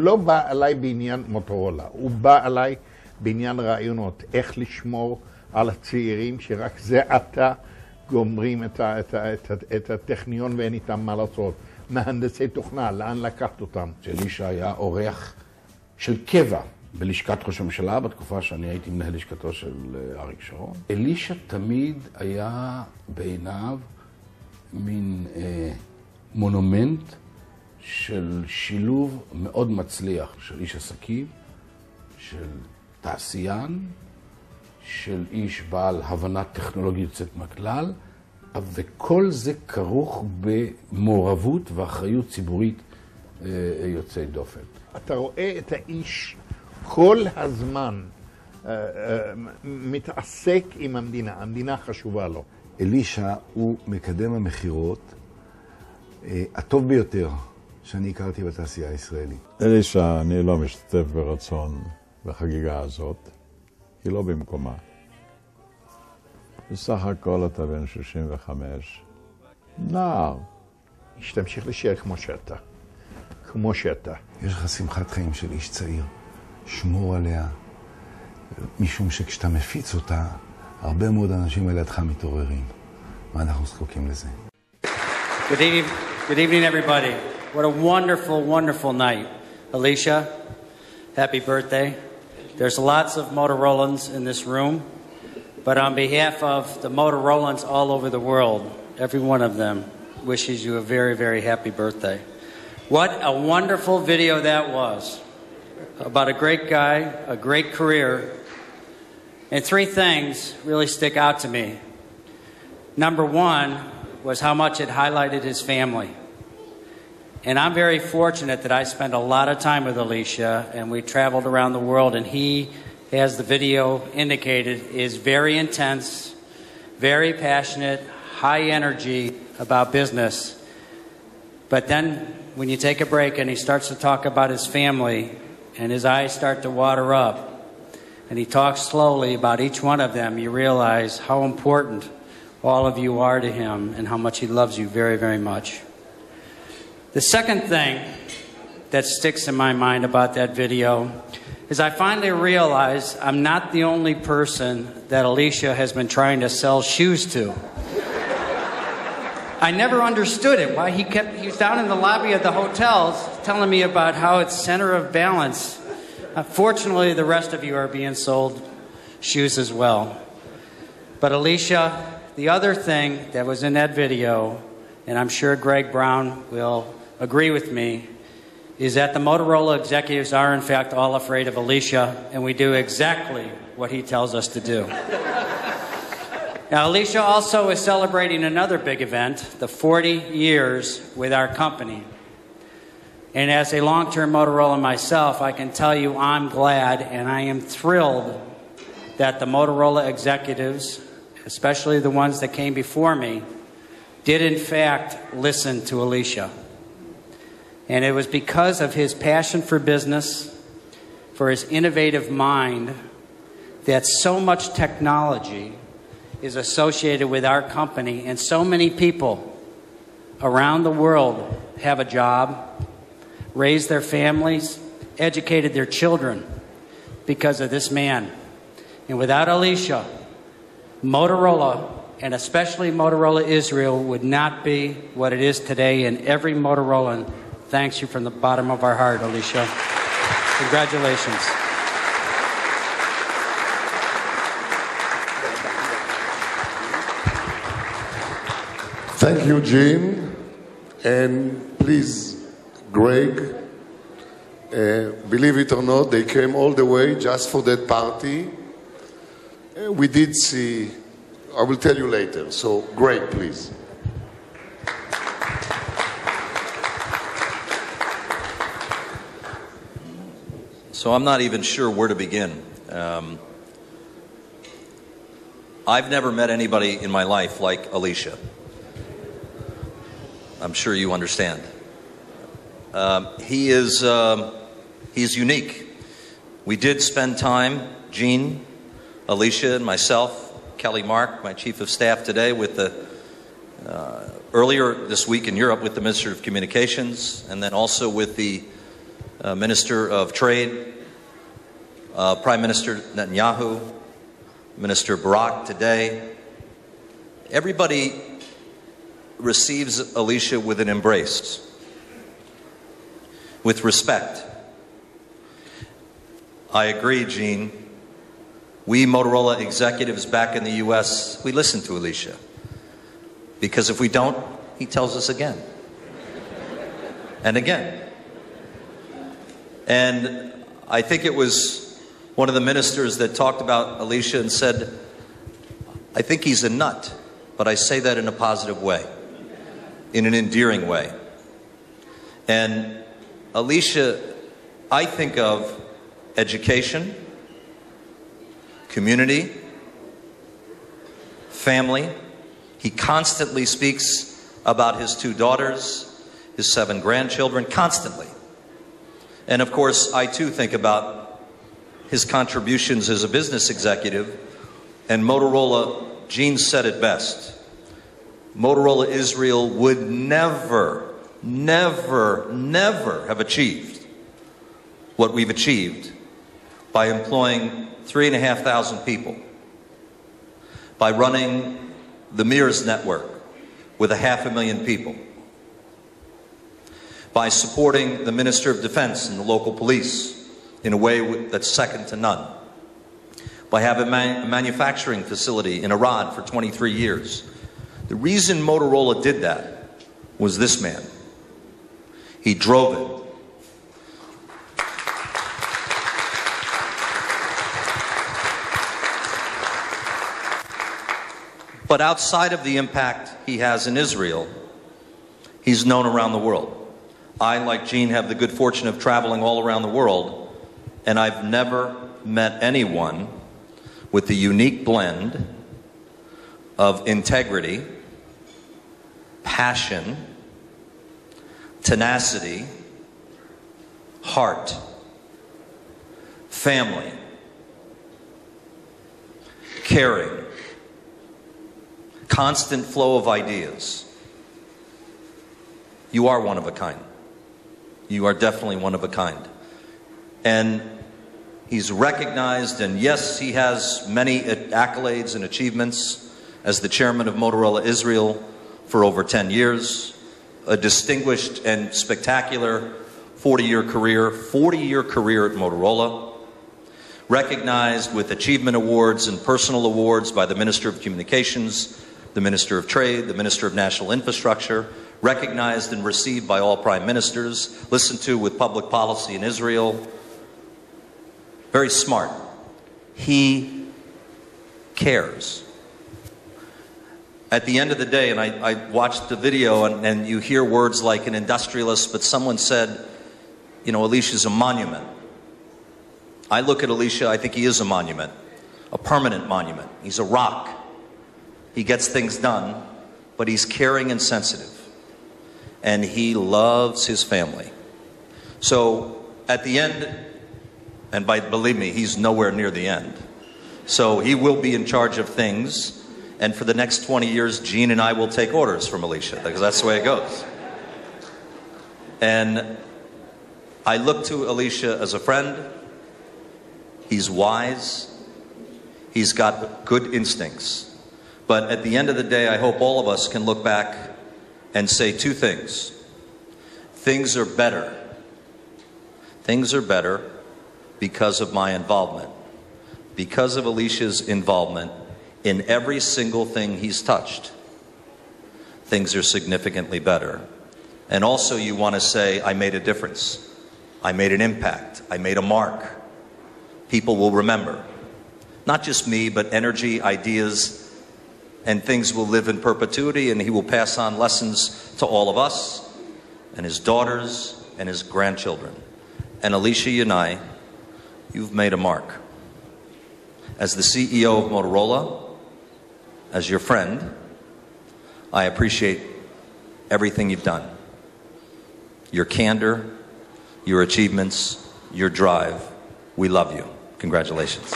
לא בא עליי בעניין מוטורולה, הוא בא עליי בעניין רעיונות, איך לשמור על הצעירים שרק זה עתה גומרים את הטכניון ואין איתם מה לעשות. מהנדסי תוכנה, לאן לקחת אותם? אלישע היה אורח של קבע בלשכת ראש הממשלה, בתקופה שאני הייתי מנהל לשכתו של אריק שרון. אלישע תמיד היה בעיניו מין מונומנט של שילוב מאוד מצליח של איש עסקים, של תעשיין, של איש בעל הבנה טכנולוגית יוצאת מהכלל, וכל זה כרוך במעורבות ואחריות ציבורית יוצאי דופן. אתה רואה את האיש כל הזמן מתעסק עם המדינה, המדינה חשובה לו. אלישע הוא מקדם המחירות הטוב ביותר שאני הכרתי בתעשייה הישראלית. אלישע, אני לא משתתף ברצון בחגיגה הזאת, היא לא במקומה. בסך הכל אתה בן 65, נער. שתמשיך להישאר כמו שאתה. יש לך שמחת חיים של איש צעיר, שמור עליה, משום שכשאתה מפיץ אותה, הרבה מאוד אנשים על ידך מתעוררים, ואנחנו זקוקים לזה. Good evening, everybody. What a wonderful, wonderful night. Alicia, happy birthday. There's lots of Motorolans in this room, but on behalf of the Motorolans all over the world, every one of them wishes you a very, very happy birthday. What a wonderful video that was about a great guy, a great career, and three things really stick out to me. Number one was how much it highlighted his family. And I'm very fortunate that I spent a lot of time with Alicia, and we traveled around the world, and he, as the video indicated, is very intense, very passionate, high energy about business. But then when you take a break and he starts to talk about his family, and his eyes start to water up, and he talks slowly about each one of them, you realize how important all of you are to him and how much he loves you very, very much. The second thing that sticks in my mind about that video is I finally realized I'm not the only person that Alicia has been trying to sell shoes to. I never understood it, why he was down in the lobby of the hotels telling me about how it's center of balance. Fortunately, the rest of you are being sold shoes as well. But Alicia, the other thing that was in that video, and I'm sure Greg Brown will agree with me, is that the Motorola executives are in fact all afraid of Alicia, and we do exactly what he tells us to do. Now, Alicia also is celebrating another big event, the 40 years with our company. And as a long-term Motorola myself, I can tell you I'm glad and I am thrilled that the Motorola executives, especially the ones that came before me, did in fact listen to Alicia. And it was because of his passion for business, for his innovative mind, that so much technology is associated with our company, and so many people around the world have a job, raised their families, educated their children because of this man. And without Alicia, Motorola, and especially Motorola Israel, would not be what it is today, and every Motorolan thanks you from the bottom of our heart, Alicia. Congratulations. Thank you, Gene. And please, Greg, believe it or not, they came all the way just for that party. We did see, I will tell you later. So, Greg, please. So I'm not even sure where to begin. I've never met anybody in my life like Alicia. I'm sure you understand. He's unique. We did spend time, Gene, Alicia, and myself, Kelly Mark, my chief of staff today, with the earlier this week in Europe with the Minister of Communications, and then also with the Minister of Trade, Prime Minister Netanyahu, Minister Barak today. Everybody receives Alicia with an embrace, with respect. I agree, Gene. We Motorola executives back in the U.S., we listen to Alicia. Because if we don't, he tells us again. And again. And I think it was one of the ministers that talked about Alicia and said, I think he's a nut, but I say that in a positive way, in an endearing way. And Alicia, I think of education, community, family. He constantly speaks about his 2 daughters, his 7 grandchildren, constantly. And of course, I too think about his contributions as a business executive. And Motorola, Gene said it best. Motorola Israel would never, never, never have achieved what we've achieved by employing 3,500 people, by running the Mears network with 500,000 people, by supporting the Minister of Defense and the local police in a way that's second to none, by having a manufacturing facility in Arad for 23 years. The reason Motorola did that was this man. He drove it. But outside of the impact he has in Israel, he's known around the world. I, like Gene, have the good fortune of traveling all around the world, and I've never met anyone with the unique blend of integrity, passion, tenacity, heart, family, caring, constant flow of ideas. You are one of a kind. You are definitely one of a kind. And he's recognized, and yes, he has many accolades and achievements as the chairman of Motorola Israel for over 10 years, a distinguished and spectacular 40-year career at Motorola, recognized with achievement awards and personal awards by the Minister of Communications, the Minister of Trade, the Minister of National Infrastructure, recognized and received by all prime ministers, listened to with public policy in Israel. Very smart. He cares. At the end of the day, and I watched the video, and you hear words like an industrialist, but someone said, you know, Alicia's a monument. I look at Alicia, I think he is a monument, a permanent monument. He's a rock. He gets things done, but he's caring and sensitive. And he loves his family. So at the end, and believe me, he's nowhere near the end. So he will be in charge of things. And for the next 20 years, Gene and I will take orders from Alicia, because that's the way it goes. And I look to Alicia as a friend. He's wise. He's got good instincts. But at the end of the day, I hope all of us can look back and say 2 things. Things are better. Things are better because of my involvement. Because of Alicia's involvement in every single thing he's touched. Things are significantly better. And also you want to say, I made a difference. I made an impact. I made a mark. People will remember. Not just me, but energy, ideas, and things will live in perpetuity, and he will pass on lessons to all of us, and his daughters, and his grandchildren. And Alicia Yanai, you've made a mark. As the CEO of Motorola, as your friend, I appreciate everything you've done. Your candor, your achievements, your drive. We love you. Congratulations.